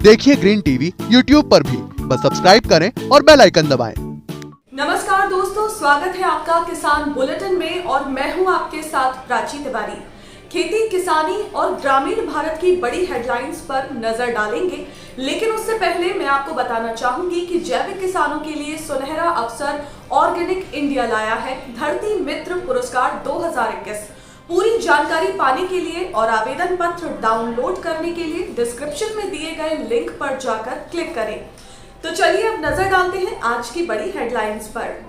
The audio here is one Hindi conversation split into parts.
देखिए ग्रीन टीवी यूट्यूब पर भी, बस सब्सक्राइब करें और बेल आइकन दबाएं। नमस्कार दोस्तों, स्वागत है आपका किसान बुलेटिन में और मैं हूं आपके साथ प्राची तिवारी। खेती, किसानी और ग्रामीण भारत की बड़ी हेडलाइंस पर नजर डालेंगे, लेकिन उससे पहले मैं आपको बताना चाहूंगी कि जैविक किसानों के लिए सुनहरा अवसर ऑर्गेनिक इंडिया लाया है धरती मित्र पुरस्कार 2021। पूरी जानकारी पाने के लिए और आवेदन पत्र डाउनलोड करने के लिए डिस्क्रिप्शन में दिए गए लिंक पर जाकर क्लिक करें। तो चलिए अब नजर डालते हैं आज की बड़ी हेडलाइंस पर।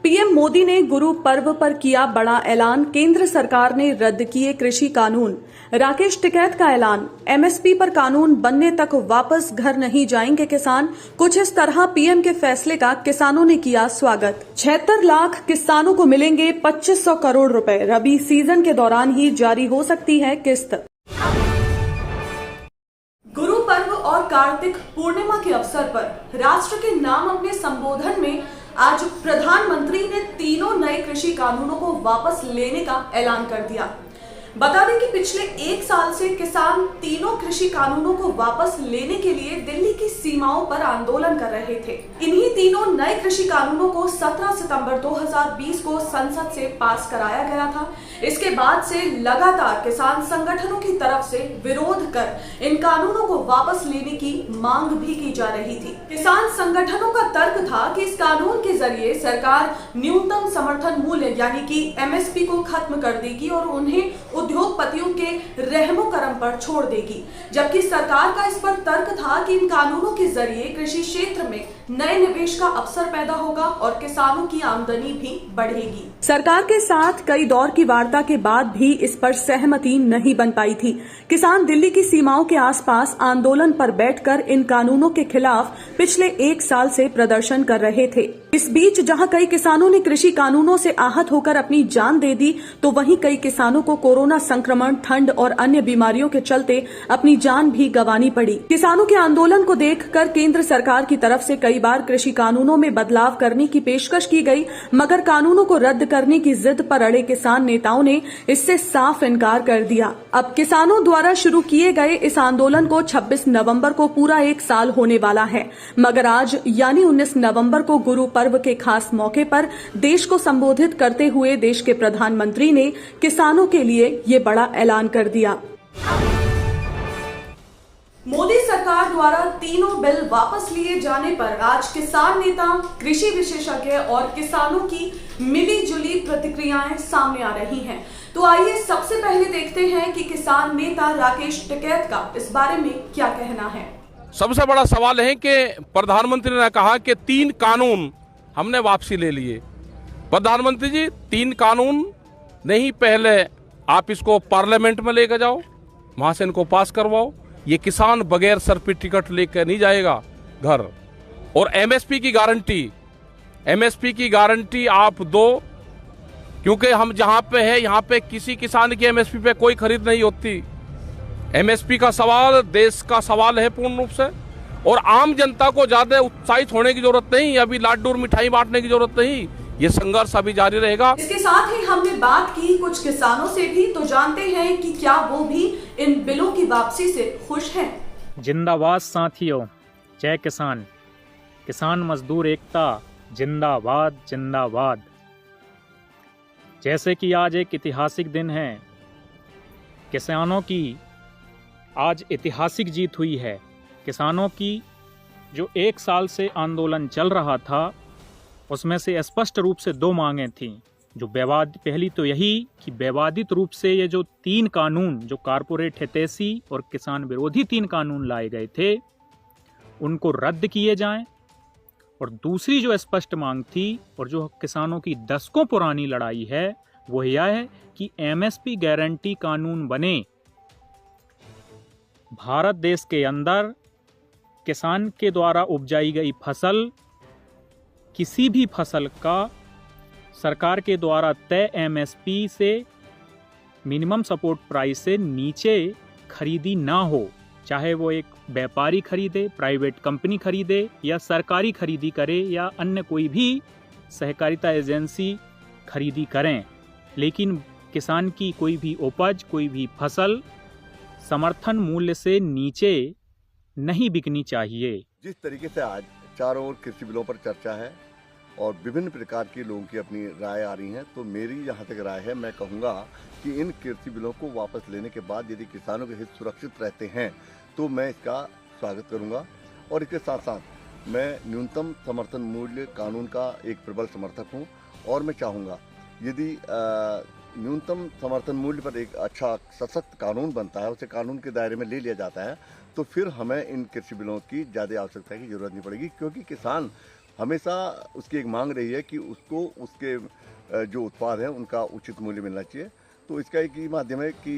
पीएम मोदी ने गुरु पर्व पर किया बड़ा ऐलान, केंद्र सरकार ने रद्द किए कृषि कानून। राकेश टिकैत का ऐलान, एमएसपी पर कानून बनने तक वापस घर नहीं जाएंगे किसान। कुछ इस तरह पीएम के फैसले का किसानों ने किया स्वागत। 76 लाख किसानों को मिलेंगे 2500 करोड़ रुपए, रबी सीजन के दौरान ही जारी हो सकती है किस्त। गुरु पर्व और कार्तिक पूर्णिमा के अवसर पर राष्ट्र के नाम अपने संबोधन में आज प्रधानमंत्री ने तीनों नए कृषि कानूनों को वापस लेने का ऐलान कर दिया। बता दें कि पिछले एक साल से किसान तीनों कृषि कानूनों को वापस लेने के लिए दिल्ली की सीमाओं पर आंदोलन कर रहे थे। इन्हीं तीनों नए कृषि कानूनों को 17 सितंबर 2020 को संसद से पास कराया गया था। इसके बाद से लगातार किसान संगठनों की तरफ से विरोध कर इन कानूनों को वापस लेने की मांग भी की जा रही थी। किसान संगठनों का तर्क था कि इस कानून के जरिए सरकार न्यूनतम समर्थन मूल्य यानी कि एमएसपी को खत्म कर देगी और उन्हें उद्योगपतियों के रहमो करम पर छोड़ देगी, जबकि सरकार का इस पर तर्क था कि इन कानूनों के जरिए कृषि क्षेत्र में नए निवेश का अवसर पैदा होगा और किसानों की आमदनी भी बढ़ेगी। सरकार के साथ कई दौर की वार्ता के बाद भी इस पर सहमति नहीं बन पाई थी। किसान दिल्ली की सीमाओं के आसपास आंदोलन पर बैठकर इन कानूनों के खिलाफ पिछले एक साल से प्रदर्शन कर रहे थे। इस बीच जहां कई किसानों ने कृषि कानूनों से आहत होकर अपनी जान दे दी, तो वहीं कई किसानों को कोरोना संक्रमण, ठंड और अन्य बीमारियों के चलते अपनी जान भी गंवानी पड़ी। किसानों के आंदोलन को देखकर केंद्र सरकार की तरफ से कई बार कृषि कानूनों में बदलाव करने की पेशकश की गई, मगर कानूनों को रद्द करने की जिद पर अड़े किसान नेताओं ने इससे साफ इनकार कर दिया। अब किसानों द्वारा शुरू किए गए इस आंदोलन को 26 नवंबर को पूरा एक साल होने वाला है, मगर आज यानी 19 नवंबर को गुरु पर्व के खास मौके पर देश को संबोधित करते हुए देश के प्रधानमंत्री ने किसानों के लिए ये बड़ा ऐलान कर दिया। मोदी सरकार द्वारा तीनों बिल वापस लिए जाने पर आज किसान नेता, कृषि विशेषज्ञ और किसानों की मिली-जुली प्रतिक्रियाएं सामने आ रही हैं। तो आइए सबसे पहले देखते हैं कि किसान नेता राकेश टिकैत का इस बारे में क्या कहना है। सबसे बड़ा सवाल है कि प्रधानमंत्री ने कहा कि 3 कानून हमने वापसी ले लिए। प्रधानमंत्री जी, 3 कानून नहीं, पहले आप इसको पार्लियामेंट में लेकर जाओ, वहां से इनको पास करवाओ। ये किसान बगैर सर पे टिकट लेकर नहीं जाएगा घर। और एमएसपी की गारंटी आप दो, क्योंकि हम जहां पे है यहाँ पे किसी किसान की एमएसपी पे कोई खरीद नहीं होती। एमएसपी का सवाल देश का सवाल है पूर्ण रूप से, और आम जनता को ज्यादा उत्साहित होने की जरूरत नहीं, अभी लाडू और मिठाई बांटने की जरूरत नहीं, ये संघर्ष अभी जारी रहेगा। इसके साथ ही हमने बात की कुछ किसानों से भी, तो जानते हैं कि क्या वो भी इन बिलों की वापसी से खुश हैं। जिंदाबाद साथियों, जय किसान, किसान मजदूर एकता जिंदाबाद जिंदाबाद। जैसे कि आज एक ऐतिहासिक दिन है, किसानों की आज ऐतिहासिक जीत हुई है। किसानों की जो एक साल से आंदोलन चल रहा था, उसमें से स्पष्ट रूप से 2 मांगें थीं। जो पहली तो यही कि विवादित रूप से ये जो 3 कानून, जो कारपोरेट हितैषी और किसान विरोधी 3 कानून लाए गए थे, उनको रद्द किए जाएं। और दूसरी जो स्पष्ट मांग थी और जो किसानों की दशकों पुरानी लड़ाई है, वो यह है कि एमएसपी गारंटी कानून बने। भारत देश के अंदर किसान के द्वारा उपजाई गई फसल, किसी भी फसल का सरकार के द्वारा तय एमएसपी से, मिनिमम सपोर्ट प्राइस से नीचे खरीदी ना हो, चाहे वो एक व्यापारी खरीदे, प्राइवेट कंपनी खरीदे या सरकारी खरीदी करे या अन्य कोई भी सहकारिता एजेंसी खरीदी करें। लेकिन किसान की कोई भी उपज, कोई भी फसल समर्थन मूल्य से नीचे नहीं बिकनी चाहिए। जिस तरीके से आज चारों ओर कृषि बिलों पर चर्चा है और विभिन्न प्रकार के लोगों की अपनी राय आ रही है, तो मेरी जहां तक राय है, मैं कहूंगा कि इन कृषि बिलों को वापस लेने के बाद यदि किसानों के हित सुरक्षित रहते हैं तो मैं इसका स्वागत करूंगा। और इसके साथ साथ मैं न्यूनतम समर्थन मूल्य कानून का एक प्रबल समर्थक हूं और मैं चाहूँगा यदि न्यूनतम समर्थन मूल्य पर एक अच्छा सशक्त कानून बनता है, उसे कानून के दायरे में ले लिया जाता है, तो फिर हमें इन कृषि बिलों की ज़्यादा आवश्यकता की जरूरत नहीं पड़ेगी, क्योंकि किसान हमेशा उसकी एक मांग रही है कि उसको उसके जो उत्पाद हैं उनका उचित मूल्य मिलना चाहिए। तो इसका एक ही माध्यम है कि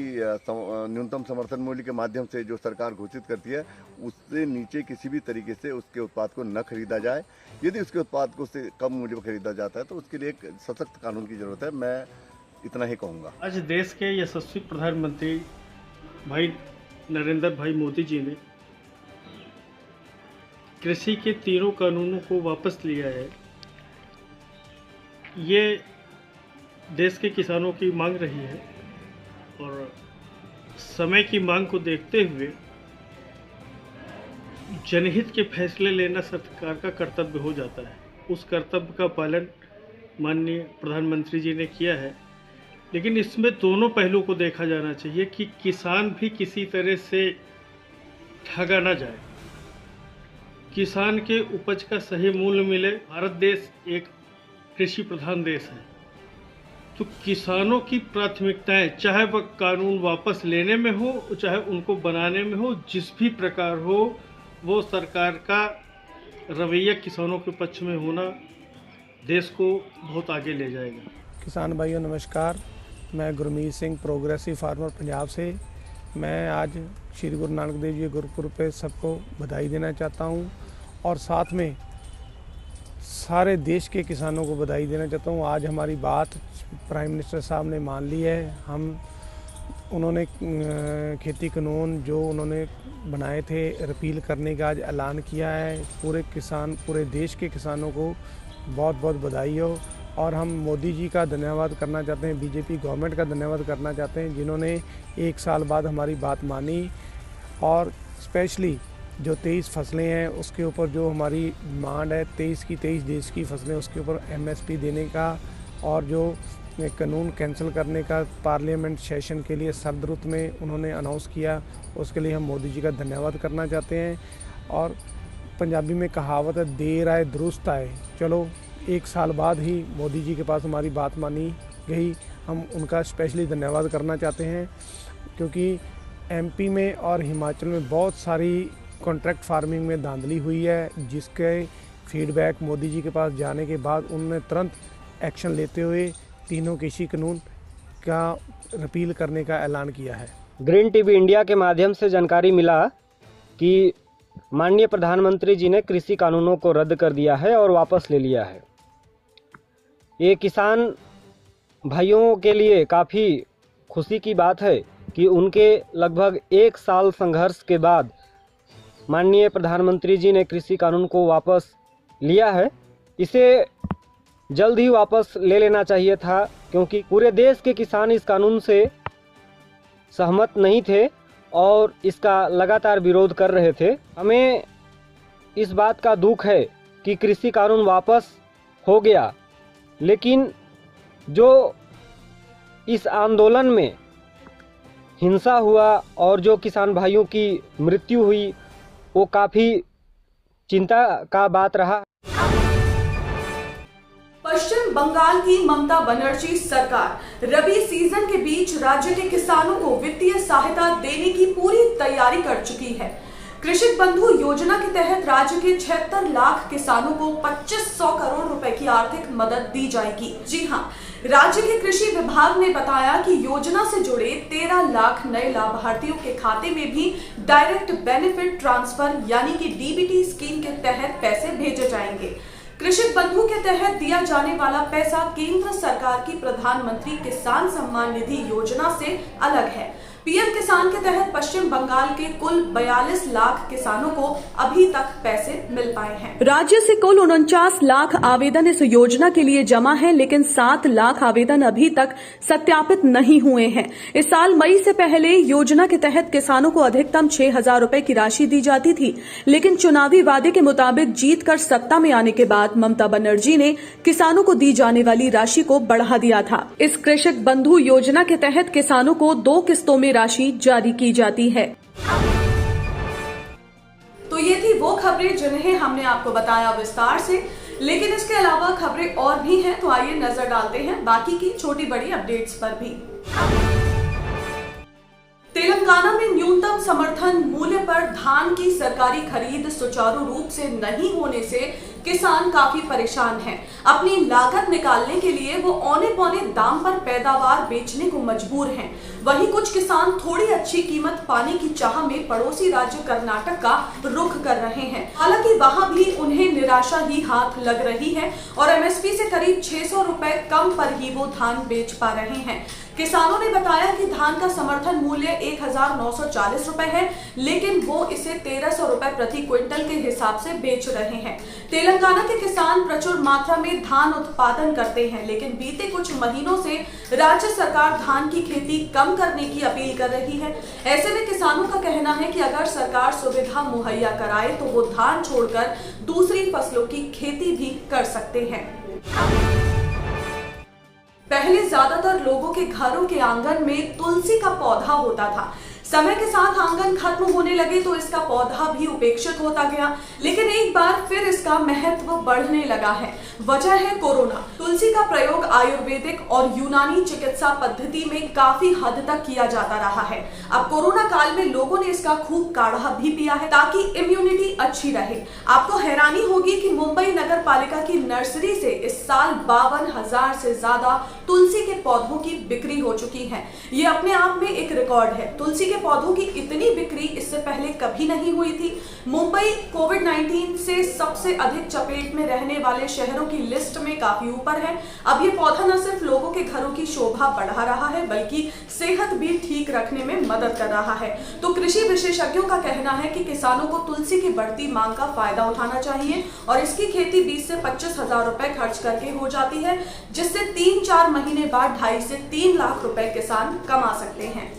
न्यूनतम समर्थन मूल्य के माध्यम से जो सरकार घोषित करती है उससे नीचे किसी भी तरीके से उसके उत्पाद को न खरीदा जाए। यदि उसके उत्पाद को उससे कम मूल्य पर खरीदा जाता है तो उसके लिए एक सशक्त कानून की जरूरत है। मैं इतना ही कहूँगा। आज देश के यशस्वी प्रधानमंत्री भाई नरेंद्र भाई मोदी जी ने कृषि के तीनों कानूनों को वापस लिया है। ये देश के किसानों की मांग रही है और समय की मांग को देखते हुए जनहित के फैसले लेना सरकार का कर्तव्य हो जाता है। उस कर्तव्य का पालन माननीय प्रधानमंत्री जी ने किया है, लेकिन इसमें दोनों पहलुओं को देखा जाना चाहिए कि किसान भी किसी तरह से ठगा ना जाए, किसान के उपज का सही मूल्य मिले। भारत देश एक कृषि प्रधान देश है, तो किसानों की प्राथमिकताएं चाहे वह कानून वापस लेने में हो चाहे उनको बनाने में हो, जिस भी प्रकार हो, वो सरकार का रवैया किसानों के पक्ष में होना देश को बहुत आगे ले जाएगा। किसान भाइयों नमस्कार, मैं गुरमीत सिंह प्रोग्रेसिव फार्मर पंजाब से। मैं आज श्री गुरु नानक देव जी गुरुपुरब पे सबको बधाई देना चाहता हूं और साथ में सारे देश के किसानों को बधाई देना चाहता हूं। आज हमारी बात प्राइम मिनिस्टर साहब ने मान ली है। उन्होंने खेती कानून जो उन्होंने बनाए थे रिपील करने का आज ऐलान किया है। पूरे देश के किसानों को बहुत बहुत बधाई हो और हम मोदी जी का धन्यवाद करना चाहते हैं, बीजेपी गवर्नमेंट का धन्यवाद करना चाहते हैं जिन्होंने 1 साल बाद हमारी बात मानी और स्पेशली जो 23 फसलें हैं उसके ऊपर जो हमारी डिमांड है 23 की 23 देश की फसलें उसके ऊपर MSP देने का और जो कानून कैंसिल करने का पार्लियामेंट सेशन के लिए शरद रुत में उन्होंने अनाउंस किया, उसके लिए हम मोदी जी का धन्यवाद करना चाहते हैं। और पंजाबी में कहावत है देर आए दुरुस्त आए। चलो 1 साल बाद ही मोदी जी के पास हमारी बात मानी गई, हम उनका स्पेशली धन्यवाद करना चाहते हैं क्योंकि MP में और हिमाचल में बहुत सारी कॉन्ट्रैक्ट फार्मिंग में धांधली हुई है, जिसके फीडबैक मोदी जी के पास जाने के बाद उन्होंने तुरंत एक्शन लेते हुए तीनों कृषि कानून का रिपील करने का ऐलान किया है। ग्रीन टीवी इंडिया के माध्यम से जानकारी मिला कि माननीय प्रधानमंत्री जी ने कृषि कानूनों को रद्द कर दिया है और वापस ले लिया है। ये किसान भाइयों के लिए काफ़ी खुशी की बात है कि उनके लगभग 1 साल संघर्ष के बाद माननीय प्रधानमंत्री जी ने कृषि कानून को वापस लिया है। इसे जल्द ही वापस ले लेना चाहिए था क्योंकि पूरे देश के किसान इस कानून से सहमत नहीं थे और इसका लगातार विरोध कर रहे थे। हमें इस बात का दुख है कि कृषि कानून वापस हो गया, लेकिन जो इस आंदोलन में हिंसा हुआ और जो किसान भाइयों की मृत्यु हुई वो काफ़ी चिंता का बात रहा। पश्चिम बंगाल की ममता बनर्जी सरकार रबी सीजन के बीच राज्य के किसानों को वित्तीय सहायता देने की पूरी तैयारी कर चुकी है। कृषक बंधु योजना के तहत राज्य के 76 लाख किसानों को 2500 करोड़ रुपए की आर्थिक मदद दी जाएगी। जी हां, राज्य के कृषि विभाग ने बताया कि योजना से जुड़े 13 लाख नए लाभार्थियों के खाते में भी डायरेक्ट बेनिफिट ट्रांसफर यानी कि DBT स्कीम के तहत पैसे भेजे जाएंगे। कृषक बंधु के तहत दिया जाने वाला पैसा केंद्र सरकार की प्रधानमंत्री किसान सम्मान निधि योजना से अलग है। पीएम किसान के तहत पश्चिम बंगाल के कुल 42 लाख किसानों को अभी तक पैसे मिल पाए हैं। राज्य से कुल 49 लाख आवेदन इस योजना के लिए जमा है, लेकिन 7 लाख आवेदन अभी तक सत्यापित नहीं हुए हैं। इस साल मई से पहले योजना के तहत किसानों को अधिकतम 6,000 रुपए की राशि दी जाती थी, लेकिन चुनावी वादे के मुताबिक जीत कर सत्ता में आने के बाद ममता बनर्जी ने किसानों को दी जाने वाली राशि को बढ़ा दिया था। इस कृषक बंधु योजना के तहत किसानों को 2 किस्तों में राशि जारी की जाती है। तो ये थी वो खबरें जिन्हें हमने आपको बताया विस्तार से, लेकिन इसके अलावा खबरें और भी हैं, तो आइए नजर डालते हैं बाकी की छोटी बड़ी अपडेट्स पर भी। तेलंगाना में न्यूनतम समर्थन मूल्य पर धान की सरकारी खरीद सुचारू रूप से नहीं होने से किसान काफी परेशान हैं। अपनी लागत निकालने के लिए वो औने पौने दाम पर पैदावार बेचने को मजबूर हैं। वहीं कुछ किसान थोड़ी अच्छी कीमत पाने की चाह में पड़ोसी राज्य कर्नाटक का रुख कर रहे हैं। हालांकि वहां भी उन्हें निराशा ही हाथ लग रही है और एमएसपी से करीब 600 रुपए कम पर ही वो धान बेच पा रहे हैं। किसानों ने बताया कि धान का समर्थन मूल्य 1,940 रुपए है, लेकिन वो इसे 1,300 रुपए प्रति क्विंटल के हिसाब से बेच रहे हैं। तेलंगाना के किसान प्रचुर मात्रा में धान उत्पादन करते हैं, लेकिन बीते कुछ महीनों से राज्य सरकार धान की खेती कम करने की अपील कर रही है। ऐसे में किसानों का कहना है कि अगर सरकार सुविधा मुहैया कराए तो वो धान छोड़कर दूसरी फसलों की खेती भी कर सकते हैं। पहले ज्यादातर लोगों के घरों के आंगन में तुलसी का पौधा होता था। समय के साथ आंगन खत्म होने लगे तो इसका पौधा भी उपेक्षित होता गया, लेकिन एक बार फिर इसका महत्व बढ़ने लगा है। वजह है कोरोना। तुलसी का प्रयोग आयुर्वेदिक और यूनानी चिकित्सा पद्धति में काफी हद तक किया जाता रहा है। अब कोरोना काल में लोगों ने इसका खूब काढ़ा भी पिया है ताकि इम्यूनिटी अच्छी रहे। आपको हैरानी होगी कि मुंबई नगर पालिका की नर्सरी से इस साल 52,000 से ज्यादा तुलसी के पौधों की बिक्री हो चुकी है। ये अपने आप में एक रिकॉर्ड है। तुलसी के पौधों की इतनी बिक्री इससे पहले कभी नहीं हुई थी। मुंबई कोविड-19 से सबसे अधिक चपेट में रहने वाले शहरों की लिस्ट में काफी ऊपर है। अब ये पौधा न सिर्फ लोगों के घरों की शोभा बढ़ा रहा है, बल्कि सेहत भी ठीक रखने में मदद कर रहा है। तो कृषि विशेषज्ञों का कहना है कि किसानों को तुलसी की बढ़ती मांग का फायदा उठाना चाहिए और इसकी खेती 20 से 25,000 रुपए खर्च करके हो जाती है, जिससे 3-4 महीने बाद 2.5 से 3 लाख रुपए किसान कमा सकते हैं।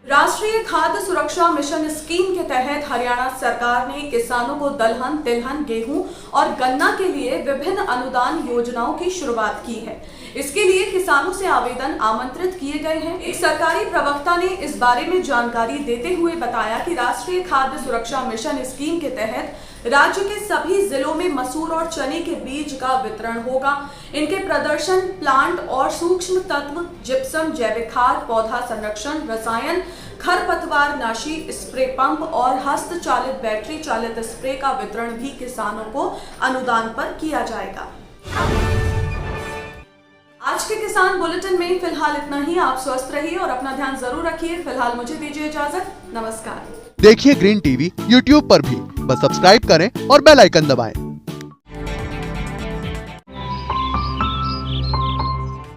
राष्ट्रीय खाद्य सुरक्षा मिशन स्कीम के तहत हरियाणा सरकार ने किसानों को दलहन, तिलहन, गेहूं और गन्ना के लिए विभिन्न अनुदान योजनाओं की शुरुआत की है। इसके लिए किसानों से आवेदन आमंत्रित किए गए हैं। एक सरकारी प्रवक्ता ने इस बारे में जानकारी देते हुए बताया कि राष्ट्रीय खाद्य सुरक्षा मिशन स्कीम के तहत राज्य के सभी जिलों में मसूर और चने के बीज का वितरण होगा। इनके प्रदर्शन प्लांट और सूक्ष्म तत्व, जिप्सम, जैविक खाद, पौधा संरक्षण, रसायन, खरपतवार नाशी, स्प्रे पंप और हस्त चालित बैटरी चालित स्प्रे का वितरण भी किसानों को अनुदान पर किया जाएगा। आज के किसान बुलेटिन में फिलहाल इतना ही। आप स्वस्थ रहिए और अपना ध्यान जरूर रखिए। फिलहाल मुझे दीजिए इजाजत। नमस्कार। देखिए ग्रीन टीवी यूट्यूब पर भी, बस सब्सक्राइब करें और बेल आइकन दबाएं।